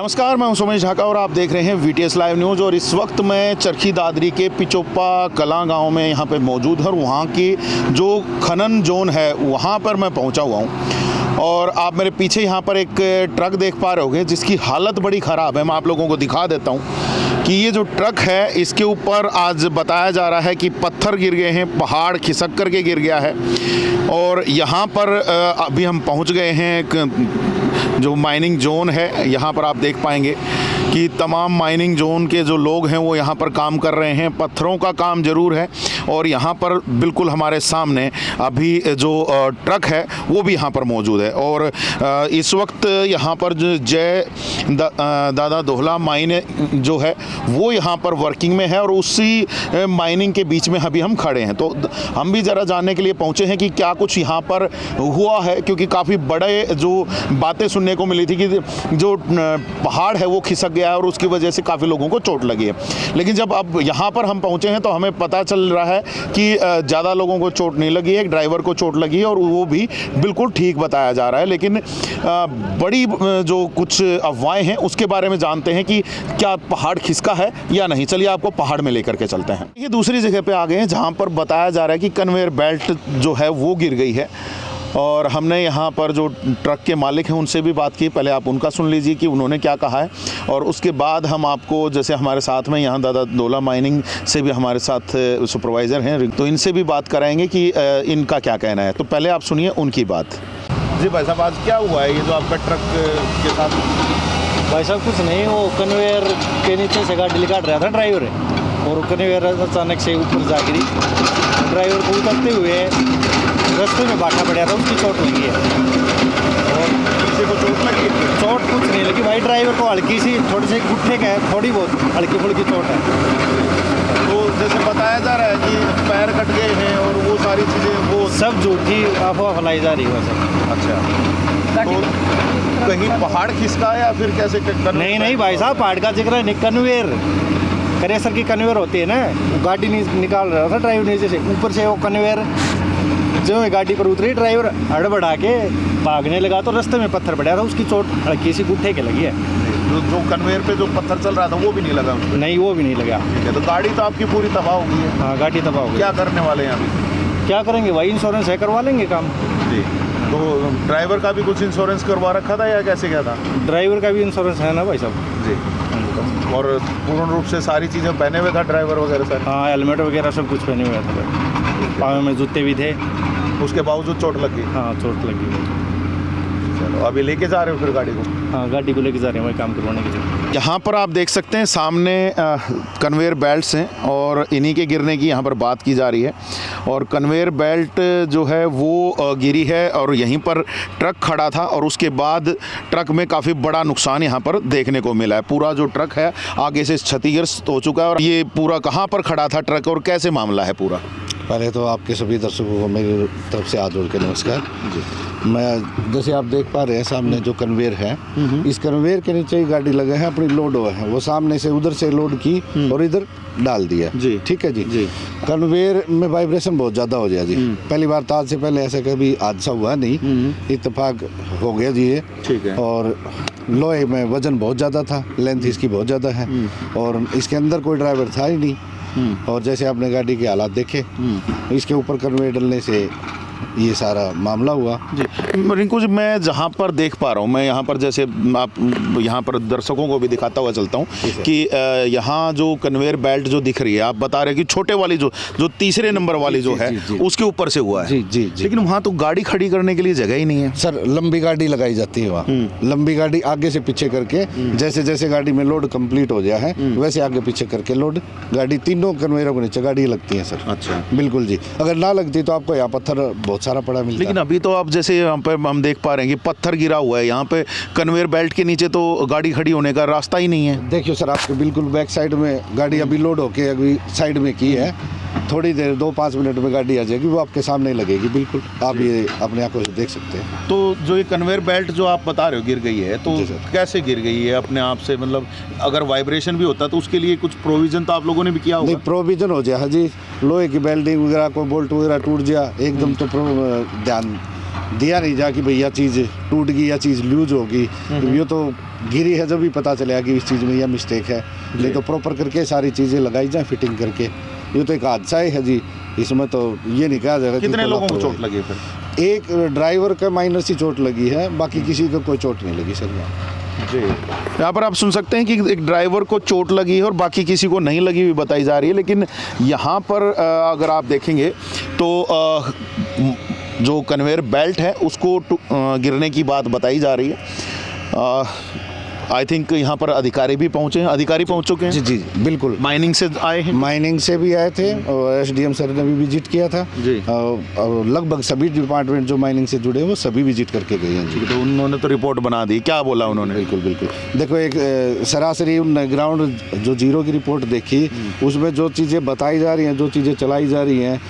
नमस्कार, मैं हूं सुमेश ढाका और आप देख रहे हैं वीटीएस लाइव न्यूज़। और इस वक्त मैं चरखी दादरी के पिचोप्पा कलां गांव में यहाँ पे मौजूद हूं और वहाँ की जो खनन जोन है वहाँ पर मैं पहुँचा हुआ हूँ। और आप मेरे पीछे यहाँ पर एक ट्रक देख पा रहे होंगे जिसकी हालत बड़ी ख़राब है। मैं आप लोगों को दिखा देता हूँ कि ये जो ट्रक है इसके ऊपर आज बताया जा रहा है कि पत्थर गिर गए हैं, पहाड़ खिसक करके गिर गया है। और यहाँ पर अभी हम पहुँच गए हैं एक जो माइनिंग जोन है। यहाँ पर आप देख पाएंगे कि तमाम माइनिंग जोन के जो लोग हैं वो यहाँ पर काम कर रहे हैं। पत्थरों का काम ज़रूर है और यहाँ पर बिल्कुल हमारे सामने अभी जो ट्रक है वो भी यहाँ पर मौजूद है। और इस वक्त यहाँ पर जो जय दादा दोहला माइन जो है वो यहाँ पर वर्किंग में है और उसी माइनिंग के बीच में अभी हम खड़े हैं। तो हम भी ज़रा जानने के लिए पहुँचे हैं कि क्या कुछ यहाँ पर हुआ है, क्योंकि काफ़ी बड़े जो बातें सुनने को मिली थी कि जो पहाड़ है वो खिसक गया है और उसकी वजह से काफ़ी लोगों को चोट लगी है। लेकिन जब अब यहाँ पर हम पहुँचे हैं तो हमें पता चल रहा है कि ज़्यादा लोगों को चोट नहीं लगी है, एक ड्राइवर को चोट लगी है और वो भी बिल्कुल ठीक बताया जा रहा है। लेकिन बड़ी जो कुछ अफवाहें हैं उसके बारे में जानते हैं कि क्या पहाड़ खिसका है या नहीं। चलिए आपको पहाड़ में लेकर के चलते हैं। ये दूसरी जगह पे आ गए हैं जहाँ पर बताया जा रहा है कि कन्वेयर बेल्ट जो है वो गिर गई है। और हमने यहाँ पर जो ट्रक के मालिक हैं उनसे भी बात की। पहले आप उनका सुन लीजिए कि उन्होंने क्या कहा है और उसके बाद हम आपको, जैसे हमारे साथ में यहाँ दादा दोहला माइनिंग से भी हमारे साथ सुपरवाइज़र हैं, तो इनसे भी बात कराएंगे कि इनका क्या कहना है। तो पहले आप सुनिए उनकी बात। जी भाई साहब, आज क्या हुआ है ये जो आपका ट्रक के साथ? भाई साहब कुछ नहीं, वो कन्वेयर के नीचे से गाड़ी काट रहा था ड्राइवर, और कन्वेयर अचानक से ऊपर जा गिरी। ड्राइवर को उतरते हुए रास्ते में बाटा पड़ा था, उसकी चोट लगी है। और किसी को चोट लगी? चोट कुछ नहीं लगी भाई, ड्राइवर को हल्की सी थोड़ी सी गुट्ठे का है, थोड़ी बहुत हल्की फुल्की चोट है। तो जैसे बताया जा रहा है कि पैर कट गए हैं और वो सारी चीज़ें, वो सब झूठी अफवाह फैलाई जा रही है सर। अच्छा, तो कहीं पहाड़ खिसका या फिर कैसे? नहीं भाई साहब, पहाड़ का जिक्र है। कन्वेयर करेसर की कन्वेयर होती है ना, वो गाड़ी निकाल रहा था ड्राइवर नीचे से, ऊपर से वो कन्वेयर जो है गाड़ी पर उतरी, ड्राइवर हड़बड़ा के भागने लगा तो रास्ते में पत्थर पड़ा था, उसकी चोट हल्की सी गुट्ठे के लगी है। जो कन्वेयर पे जो पत्थर चल रहा था वो भी नहीं लगा उसको? नहीं, वो भी नहीं लगा। ठीक है, तो गाड़ी तो आपकी पूरी तबाह हो गई है। हाँ, गाड़ी तबाह हो गई। क्या करने वाले हैं अभी? क्या करेंगे भाई, इंश्योरेंस है, करवा लेंगे काम। जी, तो ड्राइवर का भी कुछ इंश्योरेंस करवा रखा था या कैसे क्या था? ड्राइवर का भी इंश्योरेंस है ना भाई साहब। जी, और पूर्ण रूप से सारी चीज़ें पहने हुए था ड्राइवर वगैरह सर? हाँ, हेलमेट वगैरह सब कुछ पहने हुए थे, पाँव में जूते भी थे। उसके बावजूद चोट लग गई? हाँ, चोट लगी। चलो, अभी लेके जा रहे हो फिर गाड़ी को? हाँ, गाड़ी को लेके जा रहे हैं वही काम करवाने के लिए। यहाँ पर आप देख सकते हैं सामने कन्वेयर बेल्ट्स हैं और इन्हीं के गिरने की यहाँ पर बात की जा रही है। और कन्वेयर बेल्ट जो है वो गिरी है और यहीं पर ट्रक खड़ा था और उसके बाद ट्रक में काफ़ी बड़ा नुकसान यहाँ पर देखने को मिला है। पूरा जो ट्रक है आगे से क्षतिग्रस्त हो चुका है। और ये पूरा कहाँ पर खड़ा था ट्रक और कैसे मामला है पूरा? पहले तो आपके सभी दर्शकों को मेरी तरफ से हाथ जोड़ के नमस्कार जी। मैं जैसे आप देख पा रहे हैं सामने जो कन्वेयर है, इस कन्वेयर के नीचे ही गाड़ी लगे हैं, अपनी लोड है वो सामने से उधर से लोड की और इधर डाल दिया जी। ठीक है जी। कन्वेयर में वाइब्रेशन बहुत ज़्यादा हो गया जी। पहली बार तो आज से पहले ऐसा कभी हादसा हुआ नहीं, इत्तेफाक हो गया जी ये। ठीक है। और लोहे में वजन बहुत ज़्यादा था, लेंथ इसकी बहुत ज़्यादा है और इसके अंदर कोई ड्राइवर था ही नहीं। और जैसे आपने गाड़ी के हालात देखे, इसके ऊपर कन्वेयर डलने से ये सारा मामला हुआ जी। रिंकू जी, मैं जहाँ पर देख पा रहा हूँ, मैं यहाँ पर जैसे आप यहाँ पर दर्शकों को भी दिखाता हुआ चलता हूँ कि यहाँ जो कन्वेयर बेल्ट जो दिख रही है, आप बता रहे हैं कि छोटे वाली जो तीसरे नंबर वाली जो है उसके ऊपर से हुआ है। जी। लेकिन वहाँ तो गाड़ी खड़ी करने के लिए जगह ही नहीं है सर। लंबी गाड़ी लगाई जाती है वहाँ, लंबी गाड़ी आगे से पीछे करके, जैसे जैसे गाड़ी में लोड कंप्लीट हो गया है वैसे आगे पीछे करके लोड गाड़ी तीनों कन्वेयरों के नीचे गाड़ी लगती है सर। अच्छा, बिल्कुल जी। अगर ना लगती तो आपको यहाँ पत्थर बहुत सारा पड़ा मिलता। लेकिन अभी तो आप जैसे यहाँ पे हम देख पा रहे हैं कि पत्थर गिरा हुआ है, यहाँ पे कन्वेयर बेल्ट के नीचे तो गाड़ी खड़ी होने का रास्ता ही नहीं है। देखिए सर, आपके बिल्कुल बैक साइड में गाड़ी अभी लोड होके अभी साइड में की है, थोड़ी देर 2-5 मिनट में गाड़ी आ जाएगी, वो आपके सामने लगेगी। बिल्कुल आप ये अपने आंखों से देख सकते हैं। तो जो ये कन्वेयर बेल्ट जो आप बता रहे हो गिर गई है, तो कैसे गिर गई है अपने आप से? मतलब अगर वाइब्रेशन भी होता तो उसके लिए कुछ प्रोविजन तो आप लोगों ने भी किया होगा? नहीं, प्रोविजन हो जाए जी। लोहे की बेल्डिंग वगैरह, कोई बोल्ट वगैरह टूट जाए एकदम तो ध्यान दिया नहीं जा कि भैया चीज़ टूट गई या चीज़ लूज होगी। ये तो गिरी है जब भी पता चलेगा कि इस चीज़ में यह मिस्टेक है, नहीं तो प्रॉपर करके सारी चीज़ें लगाई जाए फिटिंग करके। ये तो एक हादसा ही है जी, इसमें तो ये नहीं कहा जाएगा। कितने लोगों को चोट लगी फिर? एक ड्राइवर का माइनर सी चोट लगी है, बाकी किसी को कोई चोट नहीं लगी सर। जी, यहाँ पर आप सुन सकते हैं कि एक ड्राइवर को चोट लगी है और बाकी किसी को नहीं लगी हुई बताई जा रही है। लेकिन यहाँ पर अगर आप देखेंगे तो जो कन्वेयर बेल्ट है उसको गिरने की बात बताई जा रही है। आई थिंक यहाँ पर अधिकारी भी पहुँचे हैं, अधिकारी पहुँच चुके हैं। जी जी बिल्कुल, माइनिंग से आए हैं। माइनिंग से भी आए थे और एसडीएम सर ने भी विजिट किया था जी। और लगभग सभी डिपार्टमेंट जो माइनिंग से जुड़े हैं वो सभी विजिट करके गए हैं जी। तो उन्होंने तो रिपोर्ट बना दी, क्या बोला उन्होंने? बिल्कुल बिल्कुल, देखो एक सरासरी ग्राउंड जो जीरो की रिपोर्ट देखी, उसमें जो चीज़ें बताई जा रही हैं, जो चीज़ें चलाई जा रही हैं,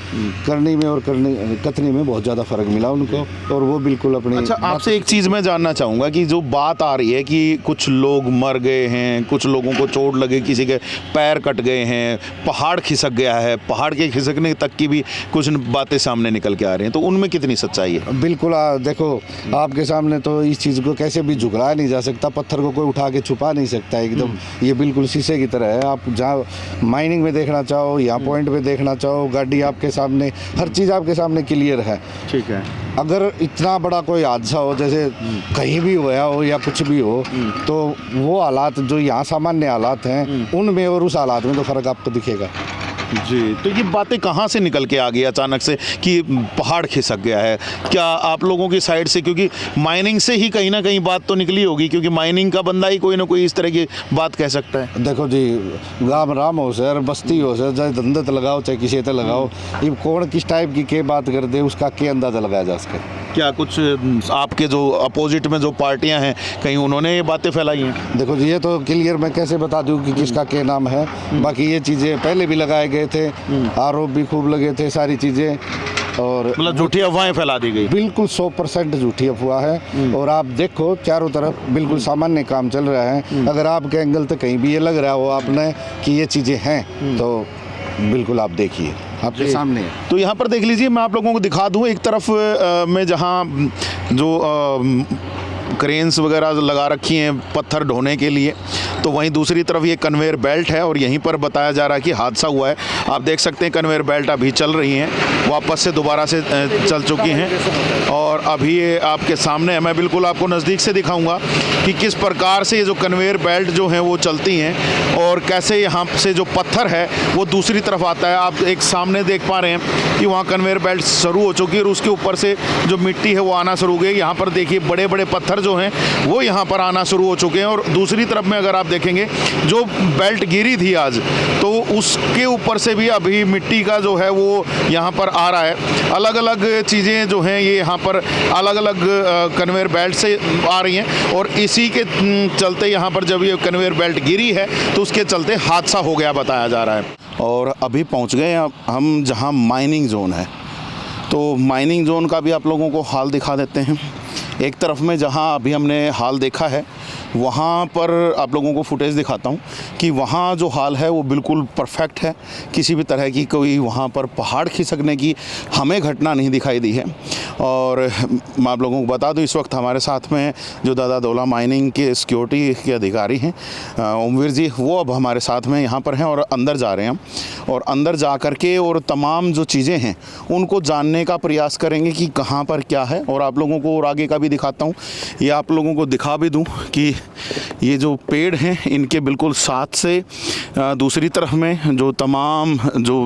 करनी में और कथनी में बहुत ज़्यादा फ़र्क मिला उनको, और वो बिल्कुल अपनी। अच्छा, आपसे एक चीज़ मैं जानना चाहूँगा कि जो बात आ रही है कि कुछ लोग मर गए हैं, कुछ लोगों को चोट लगे, किसी के पैर कट गए हैं, पहाड़ खिसक गया है, पहाड़ के खिसकने तक की भी कुछ बातें सामने निकल के आ रही हैं, तो उनमें कितनी सच्चाई है? बिल्कुल, देखो आपके सामने तो इस चीज़ को कैसे भी झुकराया नहीं जा सकता, पत्थर को कोई उठा के छुपा नहीं सकता एकदम। ये बिल्कुल शीशे की तरह है। आप जहाँ माइनिंग में देखना चाहो या पॉइंट पे देखना चाहो, गाड़ी आपके सामने, हर चीज़ आपके सामने क्लियर है। ठीक है। अगर इतना बड़ा कोई हादसा हो, जैसे कहीं भी हुआ हो या कुछ भी हो, तो वो हालात जो यहाँ सामान्य हालात हैं उनमें और उस हालात में तो फ़र्क आपको दिखेगा जी। तो ये बातें कहाँ से निकल के आ गई अचानक से कि पहाड़ खिसक गया है? क्या आप लोगों की साइड से, क्योंकि माइनिंग से ही कहीं ना कहीं बात तो निकली होगी, क्योंकि माइनिंग का बंदा ही कोई ना कोई इस तरह की बात कह सकता है। देखो जी, गाँव राम हो सर, बस्ती हो सर, चाहे धंधे लगाओ चाहे किसी ते लगाओ, ये कौन किस टाइप की के बात कर दे उसका क्या अंदाज़ा लगाया जा सके। क्या कुछ आपके जो अपोजिट में जो पार्टियां हैं, कहीं उन्होंने ये बातें फैलाई हैं? देखो जी, ये तो क्लियर मैं कैसे बता दूं कि किसका क्या नाम है। बाकी ये चीज़ें पहले भी लगाए गए थे, आरोप भी खूब लगे थे, सारी चीज़ें, और मतलब झूठी अफवाहें फैला दी गई। बिल्कुल 100% झूठी अफवाह है। और आप देखो चारों तरफ बिल्कुल सामान्य काम चल रहा है। अगर आपके एंगल से कहीं भी ये लग रहा हो आपने कि ये चीज़ें हैं, तो बिल्कुल आप देखिए, आपके सामने है। तो यहाँ पर देख लीजिए, मैं आप लोगों को दिखा दूँ, एक तरफ में जहाँ जो क्रेन्स वगैरह लगा रखी हैं पत्थर ढोने के लिए, तो वहीं दूसरी तरफ ये कन्वेयर बेल्ट है और यहीं पर बताया जा रहा है कि हादसा हुआ है। आप देख सकते हैं कन्वेयर बेल्ट अभी चल रही हैं, वापस से दोबारा से चल चुकी हैं और अभी ये आपके सामने है। मैं बिल्कुल आपको नज़दीक से दिखाऊंगा कि किस प्रकार से ये जो कन्वेयर बेल्ट जो हैं वो चलती हैं और कैसे यहाँ से जो पत्थर है वो दूसरी तरफ आता है। आप एक सामने देख पा रहे हैं कि वहाँ कन्वेयर बेल्ट शुरू हो चुकी है और उसके ऊपर से जो मिट्टी है वो आना शुरू हो गई। यहाँ पर देखिए बड़े बड़े पत्थर जो हैं वो यहाँ पर आना शुरू हो चुके हैं और दूसरी तरफ में अगर आप देखेंगे जो बेल्ट गिरी थी आज, तो उसके ऊपर से भी अभी मिट्टी का जो है वो यहाँ पर आ रहा है। अलग अलग चीज़ें जो हैं ये यहाँ पर अलग अलग कन्वेयर बेल्ट से आ रही हैं और इसी के चलते यहाँ पर जब ये कन्वेयर बेल्ट गिरी है तो उसके चलते हादसा हो गया बताया जा रहा है। और अभी पहुँच गए हम जहाँ माइनिंग जोन है, तो माइनिंग जोन का भी आप लोगों को हाल दिखा देते हैं। एक तरफ में जहाँ अभी हमने हाल देखा है वहाँ पर आप लोगों को फुटेज दिखाता हूँ कि वहाँ जो हाल है वो बिल्कुल परफेक्ट है। किसी भी तरह की कोई वहाँ पर पहाड़ खिसकने की हमें घटना नहीं दिखाई दी है। और मैं आप लोगों को बता दूँ, इस वक्त हमारे साथ में जो दादा दौला माइनिंग के सिक्योरिटी के अधिकारी हैं ओमवीर जी, वो अब हमारे साथ में यहाँ पर हैं और अंदर जा रहे हैं और अंदर जा कर के और तमाम जो चीज़ें हैं उनको जानने का प्रयास करेंगे कि कहाँ पर क्या है। और आप लोगों को और आगे का भी दिखाता हूँ, ये आप लोगों को दिखा भी दूँ कि ये जो पेड़ हैं इनके बिल्कुल साथ से दूसरी तरफ में जो तमाम जो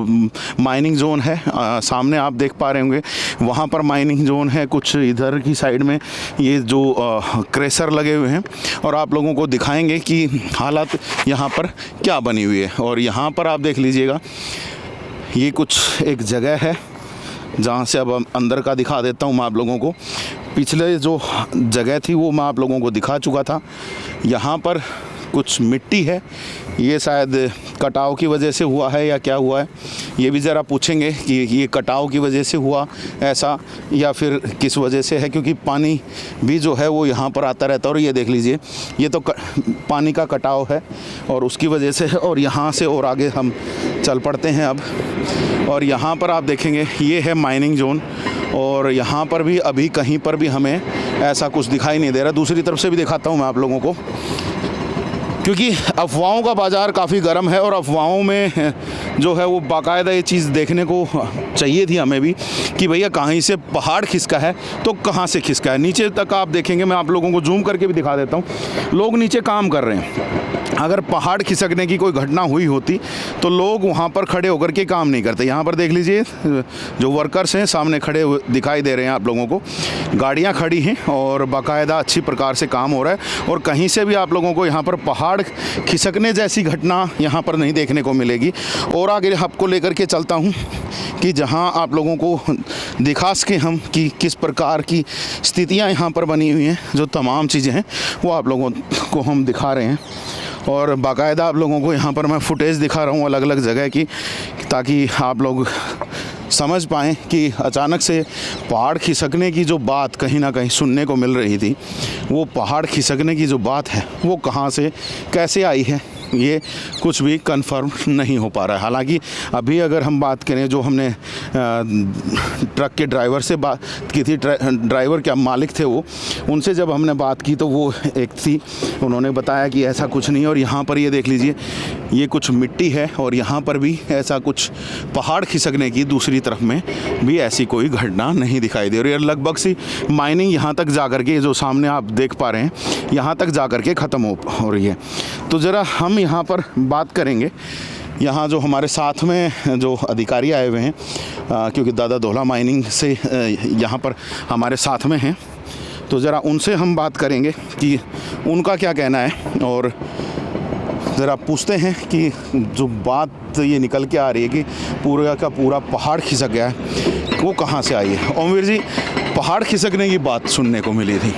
माइनिंग जोन है सामने आप देख पा रहे होंगे, वहाँ पर माइनिंग जोन है। कुछ इधर की साइड में ये जो क्रेशर लगे हुए हैं और आप लोगों को दिखाएंगे कि हालत यहाँ पर क्या बनी हुई है। और यहाँ पर आप देख लीजिएगा, ये कुछ एक जगह है जहाँ से अब अंदर का दिखा देता हूँ मैं आप लोगों को। पिछले जो जगह थी वो मैं आप लोगों को दिखा चुका था। यहाँ पर कुछ मिट्टी है, ये शायद कटाव की वजह से हुआ है या क्या हुआ है, ये भी ज़रा पूछेंगे कि ये कटाव की वजह से हुआ ऐसा या फिर किस वजह से है, क्योंकि पानी भी जो है वो यहाँ पर आता रहता है। और ये देख लीजिए, ये तो पानी का कटाव है और उसकी वजह से है। और यहाँ से और आगे हम चल पड़ते हैं अब, और यहाँ पर आप देखेंगे ये है माइनिंग जोन, और यहाँ पर भी अभी कहीं पर भी हमें ऐसा कुछ दिखाई नहीं दे रहा। दूसरी तरफ से भी दिखाता हूँ मैं आप लोगों को, क्योंकि अफवाहों का बाज़ार काफ़ी गर्म है और अफवाहों में जो है वो बाकायदा ये चीज़ देखने को चाहिए थी हमें भी कि भैया कहीं से पहाड़ खिसका है तो कहाँ से खिसका है। नीचे तक आप देखेंगे, मैं आप लोगों को जूम करके भी दिखा देता हूँ, लोग नीचे काम कर रहे हैं। अगर पहाड़ खिसकने की कोई घटना हुई होती तो लोग वहाँ पर खड़े होकर के काम नहीं करते। यहाँ पर देख लीजिए, जो वर्कर्स हैं सामने खड़े हुए दिखाई दे रहे हैं आप लोगों को, गाड़ियाँ खड़ी हैं और बाकायदा अच्छी प्रकार से काम हो रहा है। और कहीं से भी आप लोगों को यहाँ पर पहाड़ खिसकने जैसी घटना यहाँ पर नहीं देखने को मिलेगी। और आगे आपको लेकर के चलता हूँ कि जहाँ आप लोगों को दिखा सकें हम कि किस प्रकार की स्थितियाँ यहाँ पर बनी हुई हैं। जो तमाम चीज़ें हैं वो आप लोगों को हम दिखा रहे हैं, और बाकायदा आप लोगों को यहाँ पर मैं फुटेज दिखा रहा हूँ अलग अलग जगह की, ताकि आप लोग समझ पाएँ कि अचानक से पहाड़ खिसकने की जो बात कहीं ना कहीं सुनने को मिल रही थी, वो पहाड़ खिसकने की जो बात है वो कहाँ से कैसे आई है, ये कुछ भी कंफर्म नहीं हो पा रहा है। हालांकि अभी अगर हम बात करें, जो हमने ट्रक के ड्राइवर से बात की थी, ड्राइवर क्या मालिक थे वो, उनसे जब हमने बात की तो वो एक थी, उन्होंने बताया कि ऐसा कुछ नहीं। और यहाँ पर ये देख लीजिए, ये कुछ मिट्टी है और यहाँ पर भी ऐसा कुछ पहाड़ खिसकने की दूसरी तरफ में भी ऐसी कोई घटना नहीं दिखाई दे रही है। लगभग सी माइनिंग यहाँ तक जा कर के, जो सामने आप देख पा रहे हैं, यहाँ तक जा कर के ख़त्म हो रही है। तो ज़रा हम यहाँ पर बात करेंगे, यहाँ जो हमारे साथ में जो अधिकारी आए हुए हैं, क्योंकि दादा धोला माइनिंग से यहाँ पर हमारे साथ में हैं, तो ज़रा उनसे हम बात करेंगे कि उनका क्या कहना है। और ज़रा पूछते हैं कि जो बात ये निकल के आ रही है कि पूरा का पूरा पहाड़ खिसक गया है, वो कहाँ से आई है। ओमवीर जी, पहाड़ खिसकने की बात सुनने को मिली थी,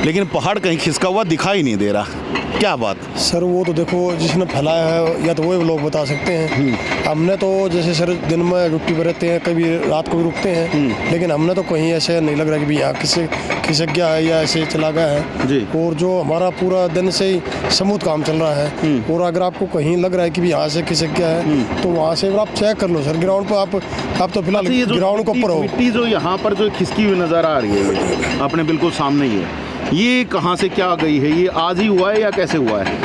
लेकिन पहाड़ कहीं खिसका हुआ दिखाई नहीं दे रहा, क्या बात? सर वो तो देखो जिसने फैलाया है या तो वो लोग बता सकते हैं। हमने तो जैसे सर दिन में ड्यूटी पर रहते हैं, कभी रात को भी रुकते हैं, लेकिन हमने तो कहीं ऐसे नहीं लग रहा कि भी यहाँ किसी खिसक गया है या ऐसे चला गया है जी। और जो हमारा पूरा दिन से ही स्मूथ काम चल रहा है, और अगर आपको कहीं लग रहा है कि भी यहाँ से खिसक गया है तो वहाँ से आप चेक कर लो सर। ग्राउंड पर आप तो फिलहाल ग्राउंड के ऊपर हो। मिट्टी जो यहाँ पर जो खिसकी हुई नज़र आ रही है अपने बिल्कुल सामने ही है, ये कहाँ से क्या गई है? ये आज ही हुआ है या कैसे हुआ है?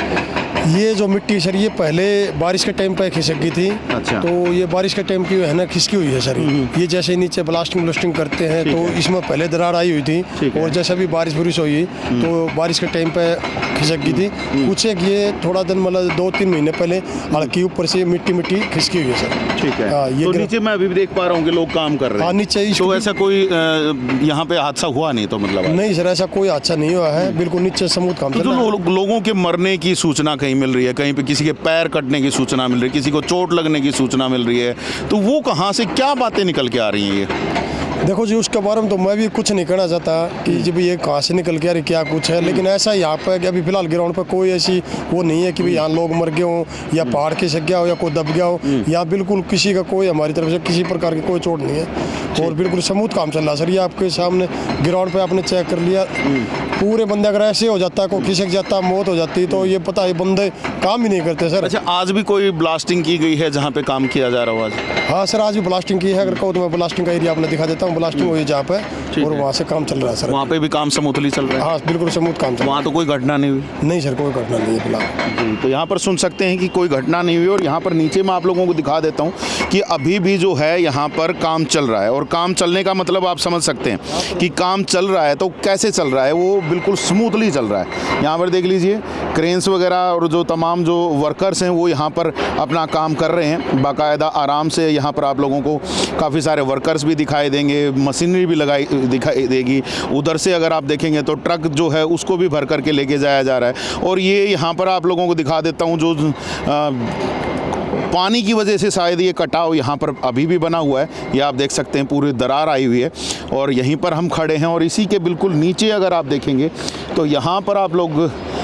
ये जो मिट्टी सर, ये पहले बारिश के टाइम पे खिसक गई थी। अच्छा। तो ये बारिश के टाइम की है ना खिसकी हुई है सर। ये जैसे नीचे ब्लास्टिंग करते हैं तो इसमें पहले दरार आई हुई थी, और जैसे भी बारिश हुई तो बारिश के टाइम पे खिसक गई थी। कुछ एक ये थोड़ा दिन मतलब 2-3 महीने पहले हल्की ऊपर से मिट्टी खिसकी हुई है सर। ठीक है। ये तो नीचे मैं अभी भी देख पा रहा हूँ कि लोग काम कर रहे हैं। हाँ, नीचे तो ऐसा कोई यहाँ पे हादसा हुआ नहीं? तो मतलब नहीं सर, ऐसा कोई हादसा नहीं हुआ है, बिल्कुल नीचे स्मूथ काम चल रहा है। लोगों के मरने की सूचना कहीं मिल रही है, कहीं पे किसी के पैर कटने की सूचना मिल रही है, किसी को चोट लगने की सूचना मिल रही है, तो वो कहाँ से क्या बातें निकल के आ रही हैं ये? देखो जी, उसके बारे में तो मैं भी कुछ नहीं कहना चाहता कि जब ये कहाँ से निकल के आ रही क्या कुछ है, लेकिन ऐसा यहाँ पर कि अभी फिलहाल ग्राउंड पर कोई ऐसी वो नहीं है कि भाई यहाँ लोग मर गए हों या पहाड़ खिसक गया हो या कोई दब गया हो। यहाँ बिल्कुल किसी का कोई हमारी तरफ से किसी प्रकार की कोई चोट नहीं है और बिल्कुल स्मूथ काम चल रहा है सर। ये आपके सामने ग्राउंड पर आपने चेक कर लिया, पूरे बंदे अगर ऐसे हो जाता है, कोई खिसक जाता, मौत हो जाती, तो ये पता है बंदे काम ही नहीं करते सर। अच्छा, आज भी कोई ब्लास्टिंग की गई है जहाँ पे काम किया जा रहा हो आज? हाँ सर, आज भी ब्लास्टिंग की है। अगर कहो तो मैं ब्लास्टिंग का एरिया आपने दिखा देता हूँ। ब्लास्टिंग हुई जहाँ पे, और वहाँ से काम चल रहा है सर। वहाँ पे भी काम स्मूथली चल रहा है? हाँ बिल्कुल स्मूथ काम चल रहा है। वहाँ तो कोई घटना नहीं हुई? नहीं सर, कोई घटना नहीं है फिलहाल। जी, तो यहाँ पर सुन सकते हैं कि कोई घटना नहीं हुई। और यहाँ पर नीचे मैं आप लोगों को दिखा देता हूँ कि अभी भी जो है यहाँ पर काम चल रहा है, और काम चलने का मतलब आप समझ सकते हैं कि काम चल रहा है तो कैसे चल रहा है, वो बिल्कुल स्मूथली चल रहा है। यहाँ पर देख लीजिए, क्रेन्स वगैरह और जो तमाम जो वर्कर्स हैं वो यहाँ पर अपना काम कर रहे हैं बाकायदा आराम से। यहाँ पर आप लोगों को काफ़ी सारे वर्कर्स भी दिखाई देंगे, मशीनरी भी दिखाई देगी। उधर से अगर आप देखेंगे तो ट्रक जो है उसको भी भर करके लेके जाया जा रहा है। और ये यहाँ पर आप लोगों को दिखा देता हूँ, जो पानी की वजह से शायद ये कटाव यहाँ पर अभी भी बना हुआ है। ये आप देख सकते हैं, पूरी दरार आई हुई है और यहीं पर हम खड़े हैं। और इसी के बिल्कुल नीचे अगर आप देखेंगे तो यहाँ पर आप लोग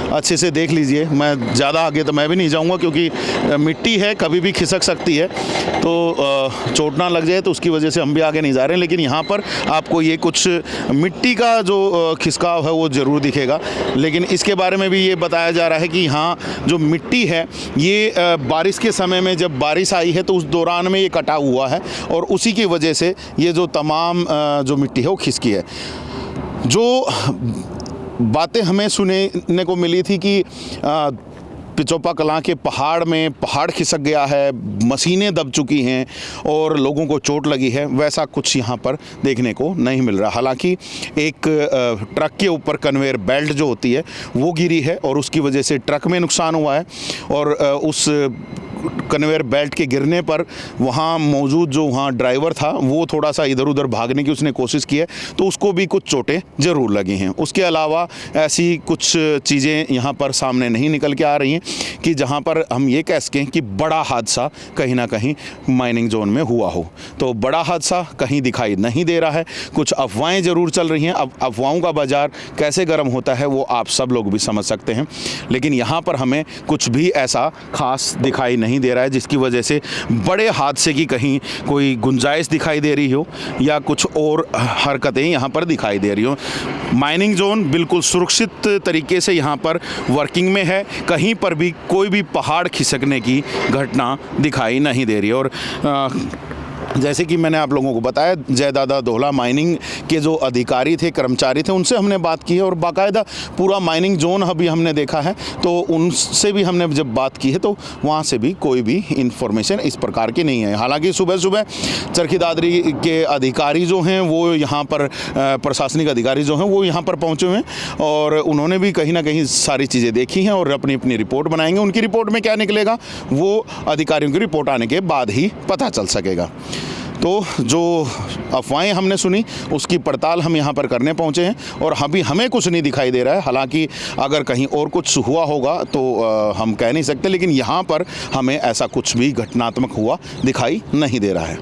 अच्छे से देख लीजिए। मैं ज़्यादा आगे तो मैं भी नहीं जाऊंगा क्योंकि मिट्टी है, कभी भी खिसक सकती है, तो चोट ना लग जाए, तो उसकी वजह से हम भी आगे नहीं जा रहे हैं। लेकिन यहाँ पर आपको ये कुछ मिट्टी का जो खिसकाव है वो ज़रूर दिखेगा। लेकिन इसके बारे में भी ये बताया जा रहा है कि यहाँ जो मिट्टी है ये बारिश के समय में जब बारिश आई है तो उस दौरान में ये कटा हुआ है और उसी की वजह से ये जो तमाम जो मिट्टी है वो खिसकी है। जो बातें हमें सुनने को मिली थी कि पिचोपा कलां के पहाड़ में पहाड़ खिसक गया है, मशीनें दब चुकी हैं और लोगों को चोट लगी है, वैसा कुछ यहाँ पर देखने को नहीं मिल रहा। हालांकि एक ट्रक के ऊपर कन्वेयर बेल्ट जो होती है वो गिरी है और उसकी वजह से ट्रक में नुकसान हुआ है और उस कन्वेयर बेल्ट के गिरने पर वहाँ मौजूद जो वहाँ ड्राइवर था वो थोड़ा सा इधर उधर भागने की उसने कोशिश की है, तो उसको भी कुछ चोटें ज़रूर लगी हैं। उसके अलावा ऐसी कुछ चीज़ें यहाँ पर सामने नहीं निकल के आ रही हैं कि जहाँ पर हम ये कह सकें कि बड़ा हादसा कहीं ना कहीं माइनिंग जोन में हुआ हो। तो बड़ा हादसा कहीं दिखाई नहीं दे रहा है। कुछ अफवाहें ज़रूर चल रही हैं। अब अफवाहों का बाज़ार कैसे गर्म होता है वो आप सब लोग भी समझ सकते हैं, लेकिन यहाँ पर हमें कुछ भी ऐसा खास दिखाई नहीं दे रहा है जिसकी वजह से बड़े हादसे की कहीं कोई गुंजाइश दिखाई दे रही हो या कुछ और हरकतें यहाँ पर दिखाई दे रही हो। माइनिंग जोन बिल्कुल सुरक्षित तरीके से यहाँ पर वर्किंग में है, कहीं पर भी कोई भी पहाड़ खिसकने की घटना दिखाई नहीं दे रही। और जैसे कि मैंने आप लोगों को बताया, जयदादा दोहला माइनिंग के जो अधिकारी थे, कर्मचारी थे, उनसे हमने बात की है और बाकायदा पूरा माइनिंग जोन अभी हमने देखा है, तो उनसे भी हमने जब बात की है तो वहाँ से भी कोई भी इंफॉर्मेशन इस प्रकार की नहीं है। हालांकि सुबह सुबह चरखी दादरी के अधिकारी जो हैं वो यहाँ पर प्रशासनिक अधिकारी जो हैं वो यहाँ पर पहुँचे हुए हैं और उन्होंने भी कहीं ना कहीं सारी चीज़ें देखी हैं और अपनी अपनी रिपोर्ट बनाएंगे। उनकी रिपोर्ट में क्या निकलेगा वो अधिकारियों की रिपोर्ट आने के बाद ही पता चल सकेगा। तो जो अफवाहें हमने सुनी उसकी पड़ताल हम यहाँ पर करने पहुँचे हैं और अभी हमें कुछ नहीं दिखाई दे रहा है। हालांकि अगर कहीं और कुछ हुआ होगा तो हम कह नहीं सकते, लेकिन यहाँ पर हमें ऐसा कुछ भी घटनात्मक हुआ दिखाई नहीं दे रहा है।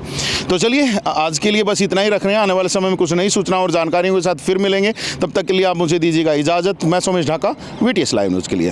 तो चलिए आज के लिए बस इतना ही रख रहे हैं। आने वाले समय में कुछ नई सूचना और जानकारियों के साथ फिर मिलेंगे। तब तक के लिए आप मुझे दीजिएगा इजाज़त। मैं Somesh Dhaka, VTS live news के लिए।